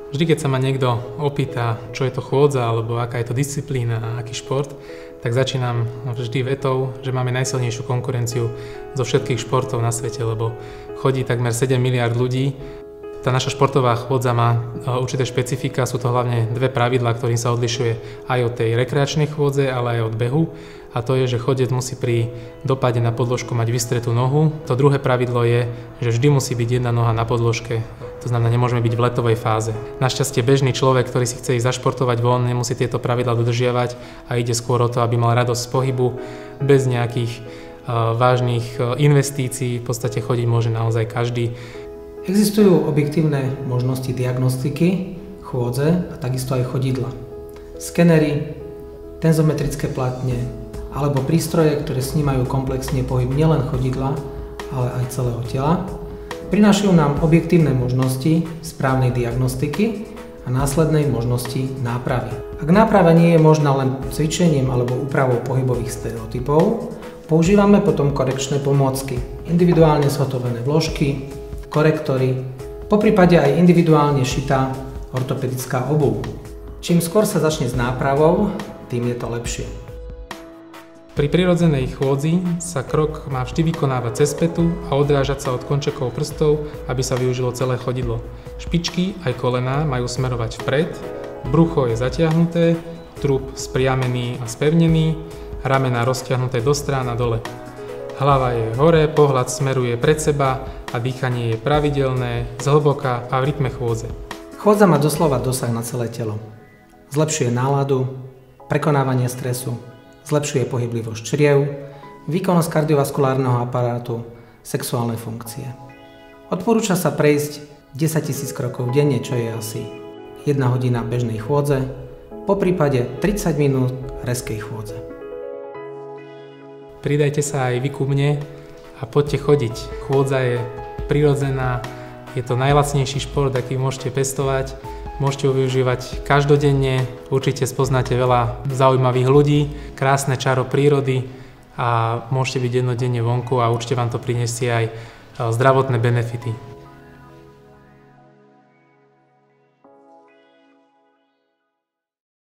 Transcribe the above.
Vždy, keď sa ma niekto opýta, čo je to chôdza, alebo aká je to disciplína a aký šport, tak začínam vždy vetou, že máme najsilnejšiu konkurenciu zo všetkých športov na svete, lebo chodí takmer 7 miliárd ľudí. Tá naša športová chôdza má určité špecifika, sú to hlavne dve pravidlá, ktorým sa odlišuje aj od tej rekreačnej chôdze, ale aj od behu. A to je, že chodec musí pri dopade na podložku mať vystretú nohu. To druhé pravidlo je, že vždy musí byť jedna noha na podložke. To znamená, nemôžeme byť v letovej fáze. Našťastie bežný človek, ktorý si chce ísť zašportovať von, nemusí tieto pravidlá dodržiavať a ide skôr o to, aby mal radosť z pohybu, bez nejakých vážnych investícií. V podstate chodiť môže naozaj každý. Existujú objektívne možnosti diagnostiky chôdze a takisto aj chodidla. Skenery, tenzometrické platne alebo prístroje, ktoré snímajú komplexne pohyb nielen chodidla, ale aj celého tela, prinášajú nám objektívne možnosti správnej diagnostiky a následnej možnosti nápravy. Ak náprava nie je možná len cvičením alebo úpravou pohybových stereotypov, používame potom korekčné pomôcky, individuálne zhotovené vložky, korektory, poprípade aj individuálne šitá ortopedická obuv. Čím skôr sa začne s nápravou, tým je to lepšie. Pri prirodzenej chôdzi sa krok má vždy vykonávať cez pätu a odrážať sa od končekov prstov, aby sa využilo celé chodidlo. Špičky aj kolená majú smerovať vpred, brucho je zatiahnuté, trup spriamený a spevnený, ramená roztiahnuté do strán a dole. Hlava je hore, pohľad smeruje pred seba a dýchanie je pravidelné, zhlboka a v rytme chôdze. Chôdza má doslova dosah na celé telo. Zlepšuje náladu, prekonávanie stresu, zlepšuje pohyblivosť čriev, výkonnosť kardiovaskulárneho aparátu, sexuálne funkcie. Odporúča sa prejsť 10 000 krokov denne, čo je asi 1 hodina bežnej chôdze, poprípade 30 minút rezkej chôdze. Pridajte sa aj vy ku mne a poďte chodiť. Chôdza je prirodzená, je to najlacnejší šport, aký môžete pestovať. Môžete ho využívať každodenne, určite spoznáte veľa zaujímavých ľudí, krásne čaro prírody a môžete byť jednodenne vonku a určite vám to prinesie aj zdravotné benefity.